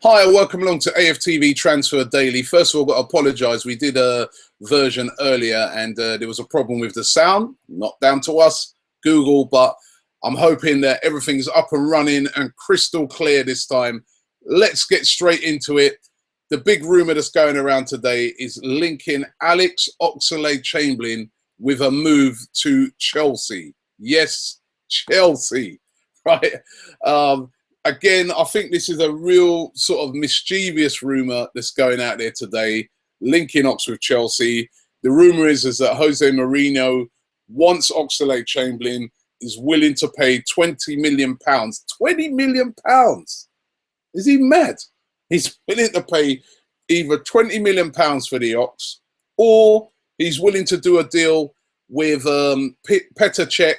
Hi, and welcome along to AFTV Transfer Daily. First of all, I've got to apologise. We did a version earlier and there was a problem with the sound. Not down to us, Google, but I'm hoping that everything's up and running and crystal clear this time. Let's get straight into it. The big rumour that's going around today is linking Alex Oxlade-Chamberlain with a move to Chelsea. Yes, Chelsea, right? Again, I think this is a real sort of mischievous rumour that's going out there today, linking Ox with Chelsea. The rumour is that Jose Mourinho wants Oxlade-Chamberlain, is willing to pay £20 million. £20 million? Is he mad? He's willing to pay either £20 million for the Ox, or he's willing to do a deal with Petr Cech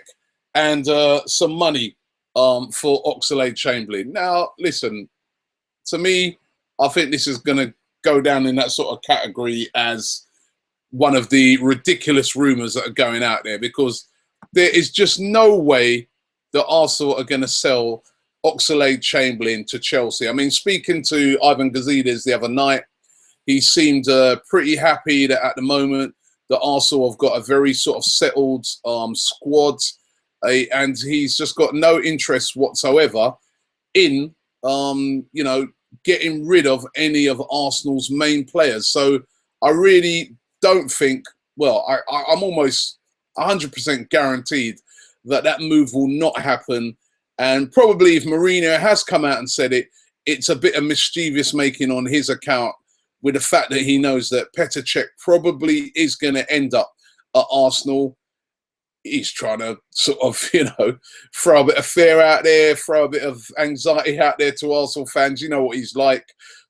and some money for Oxlade-Chamberlain. Now, listen, to me, I think this is going to go down in that sort of category as one of the ridiculous rumours that are going out there, because there is just no way that Arsenal are going to sell Oxlade-Chamberlain to Chelsea. I mean, speaking to Ivan Gazidis the other night, he seemed pretty happy that at the moment that Arsenal have got a very sort of settled squad. And he's just got no interest whatsoever in, you know, getting rid of any of Arsenal's main players. So I really don't think, well, I'm almost 100% guaranteed that that move will not happen. And probably if Mourinho has come out and said it, it's a bit of mischievous making on his account, with the fact that he knows that Petr Cech probably is going to end up at Arsenal. He's trying to sort of, you know, throw a bit of fear out there, throw a bit of anxiety out there to Arsenal fans. You know what he's like,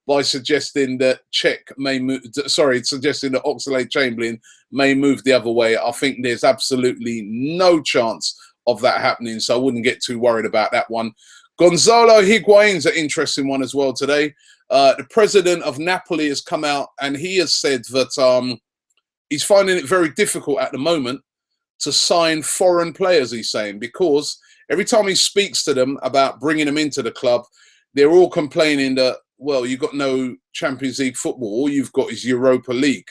by suggesting that suggesting that Oxlade-Chamberlain may move the other way. I think there's absolutely no chance of that happening, so I wouldn't get too worried about that one. Gonzalo Higuain's an interesting one as well today. The president of Napoli has come out and he has said that he's finding it very difficult at the moment to sign foreign players, he's saying, because every time he speaks to them about bringing them into the club, they're all complaining that, well, you've got no Champions League football, all you've got is Europa League.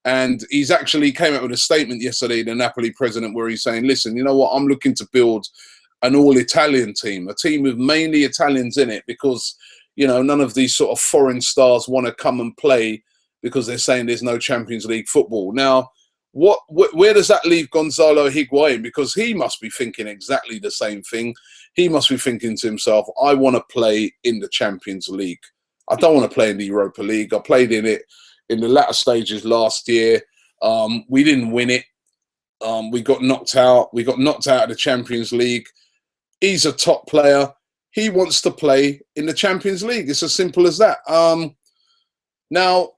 And he's actually came out with a statement yesterday, the Napoli president, where he's saying, listen, you know what, I'm looking to build an all-Italian team, a team with mainly Italians in it, because, you know, none of these sort of foreign stars want to come and play because they're saying there's no Champions League football. Now, where does that leave Gonzalo Higuain? Because he must be thinking exactly the same thing. He must be thinking to himself, I want to play in the Champions League. I don't want to play in the Europa League. I played in it in the latter stages last year. We didn't win it. We got knocked out. We got knocked out of the Champions League. He's a top player. He wants to play in the Champions League. It's as simple as that. Now,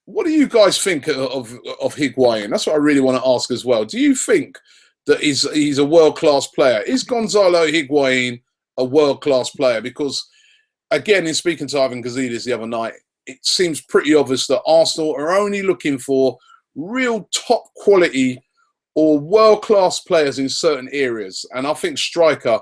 what do you guys think of Higuain? That's what I really want to ask as well. Do you think that he's a world-class player? Is Gonzalo Higuain a world-class player? Because, again, in speaking to Ivan Gazidis the other night, it seems pretty obvious that Arsenal are only looking for real top-quality or world-class players in certain areas. And I think striker,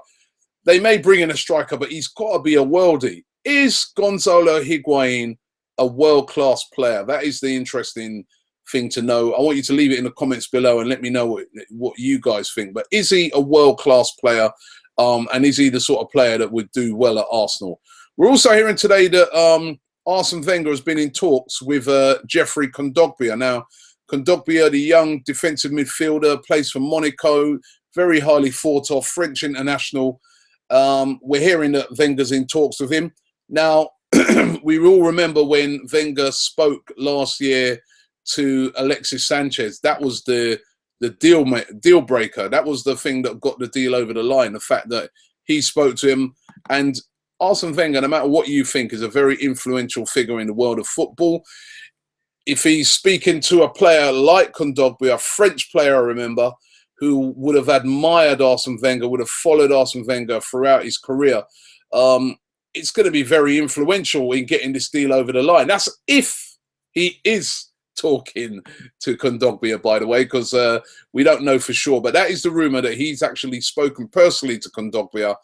they may bring in a striker, but he's got to be a worldie. Is Gonzalo Higuain a world-class player? That is the interesting thing to know. I want you to leave it in the comments below and let me know what you guys think. But is he a world-class player? And is he the sort of player that would do well at Arsenal? We're also hearing today that Arsene Wenger has been in talks with Geoffrey Kondogbia. Now, Kondogbia, the young defensive midfielder, plays for Monaco, very highly thought of, French international. We're hearing that Wenger's in talks with him. Now, we all remember when Wenger spoke last year to Alexis Sanchez. That was the deal breaker. That was the thing that got the deal over the line, the fact that he spoke to him. And Arsene Wenger, no matter what you think, is a very influential figure in the world of football. If he's speaking to a player like Kondogbia, a French player, I remember, who would have admired Arsene Wenger, would have followed Arsene Wenger throughout his career, it's going to be very influential in getting this deal over the line. That's if he is talking to Kondogbia, by the way, because we don't know for sure. But that is the rumour, that he's actually spoken personally to Kondogbia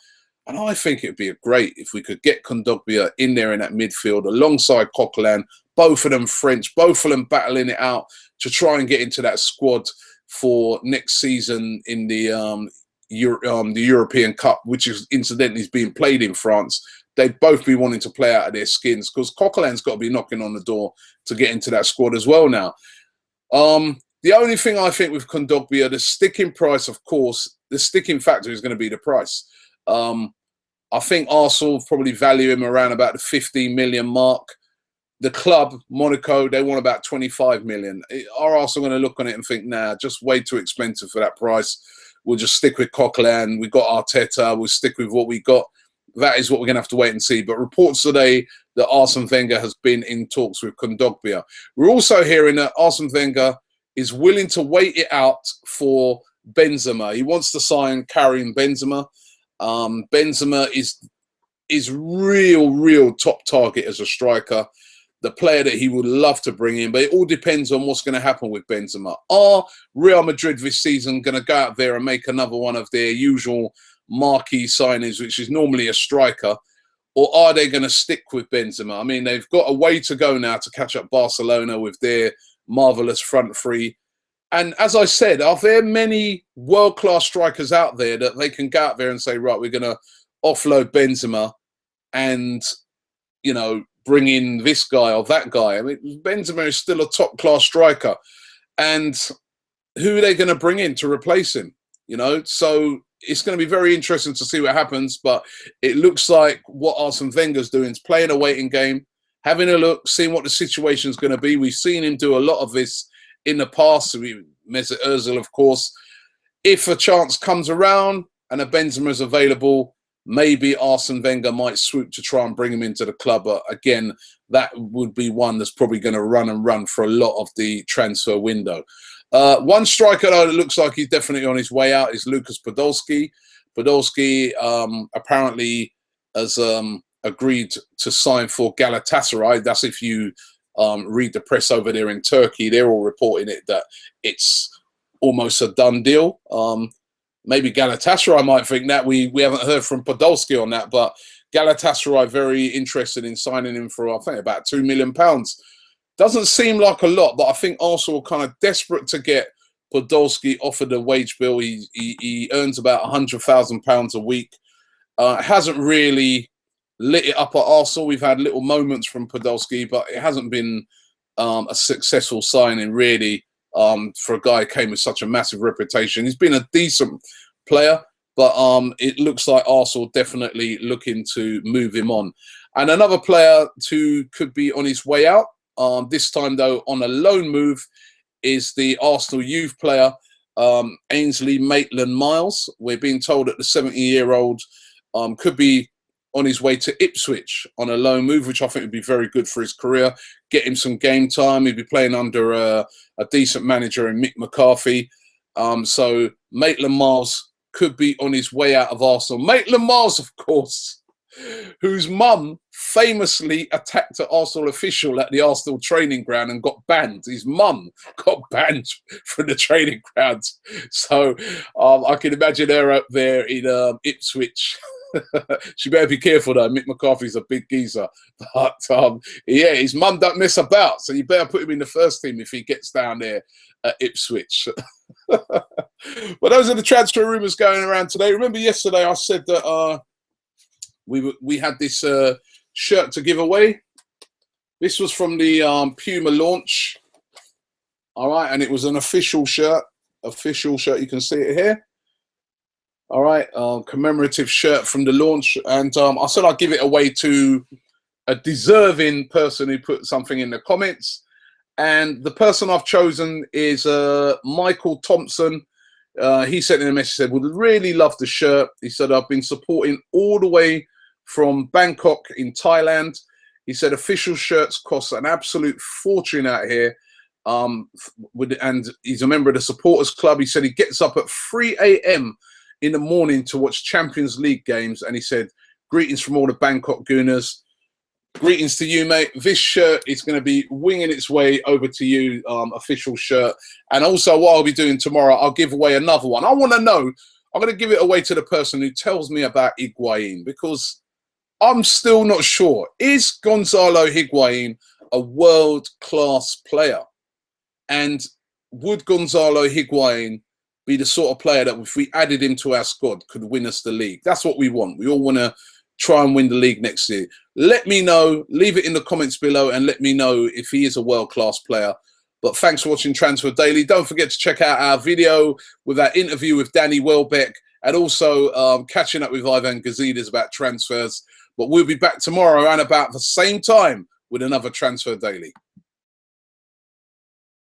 And I think it'd be great if we could get Kondogbia in there in that midfield alongside Coquelin, both of them French, both of them battling it out to try and get into that squad for next season in the European Cup, which is incidentally is being played in France. They'd both be wanting to play out of their skins because Coquelin's got to be knocking on the door to get into that squad as well now. The only thing I think with Kondogbia, the sticking price, of course, the sticking factor is going to be the price. I think Arsenal probably value him around about the 15 million mark. The club, Monaco, they want about 25 million. Are Arsenal going to look on it and think, nah, just way too expensive for that price? We'll just stick with Coquelin. We've got Arteta. We'll stick with what we got. That is what we're going to have to wait and see. But reports today that Arsene Wenger has been in talks with Kondogbia. We're also hearing that Arsene Wenger is willing to wait it out for Benzema. He wants to sign Karim Benzema. Benzema is real top target as a striker, the player that he would love to bring in, but it all depends on what's going to happen with Benzema. Are Real Madrid this season going to go out there and make another one of their usual marquee signings, which is normally a striker, or are they going to stick with Benzema? I mean, they've got a way to go now to catch up Barcelona with their marvellous front three. And as I said, are there many world-class strikers out there that they can go out there and say, right, we're going to offload Benzema and, you know, bring in this guy or that guy? I mean, Benzema is still a top-class striker. And who are they going to bring in to replace him? You know, so it's going to be very interesting to see what happens. But it looks like what Arsene Wenger's doing is playing a waiting game, having a look, seeing what the situation is going to be. We've seen him do a lot of this in the past. Mesut Ozil, of course. If a chance comes around and a Benzema is available, maybe Arsene Wenger might swoop to try and bring him into the club. But again, that would be one that's probably going to run for a lot of the transfer window. One striker though that looks like he's definitely on his way out is Lucas Podolski. Podolski apparently has agreed to sign for Galatasaray. That's if you read the press over there in Turkey. They're all reporting it that it's almost a done deal. Maybe Galatasaray might think that. We haven't heard from Podolski on that, but Galatasaray very interested in signing him for, I think, about £2 million. Doesn't seem like a lot, but I think Arsenal are kind of desperate to get Podolski offered a wage bill. He earns about £100,000 a week. Hasn't really lit it up at Arsenal. We've had little moments from Podolski, but it hasn't been a successful signing, really, for a guy who came with such a massive reputation. He's been a decent player, but it looks like Arsenal definitely looking to move him on. And another player who could be on his way out, this time, though, on a loan move, is the Arsenal youth player, Ainsley Maitland-Niles. We're being told that the 70-year-old could be on his way to Ipswich on a loan move, which I think would be very good for his career. Get him some game time. He'd be playing under a decent manager in Mick McCarthy. So Maitland-Niles could be on his way out of Arsenal. Maitland-Niles, of course, whose mum famously attacked an Arsenal official at the Arsenal training ground and got banned. His mum got banned from the training ground. So I can imagine her up there in Ipswich. She better be careful though. Mick McCarthy's a big geezer. But yeah, his mum don't mess about. So you better put him in the first team if he gets down there at Ipswich. Well, those are the transfer rumours going around today. Remember yesterday I said that we had this shirt to give away. This was from the Puma launch. All right, and it was an official shirt. You can see it here. All right, commemorative shirt from the launch. And I said I'd give it away to a deserving person who put something in the comments. And the person I've chosen is Michael Thompson. He sent in a message, said, would really love the shirt. He said, I've been supporting all the way from Bangkok in Thailand. He said, official shirts cost an absolute fortune out here. And he's a member of the supporters club. He said he gets up at 3 a.m. in the morning to watch Champions League games. And he said, greetings from all the Bangkok Gooners. Greetings to you, mate. This shirt is going to be winging its way over to you, official shirt. And also what I'll be doing tomorrow, I'll give away another one. I want to know, I'm going to give it away to the person who tells me about Higuain, because I'm still not sure. Is Gonzalo Higuain a world-class player? And would Gonzalo Higuain be the sort of player that if we added him to our squad could win us the league? That's what we want. We all want to try and win the league next year. Let me know. Leave it in the comments below and let me know if he is a world-class player. But thanks for watching Transfer Daily. Don't forget to check out our video with our interview with Danny Welbeck, and also catching up with Ivan Gazidis about transfers. But we'll be back tomorrow around about the same time with another Transfer Daily.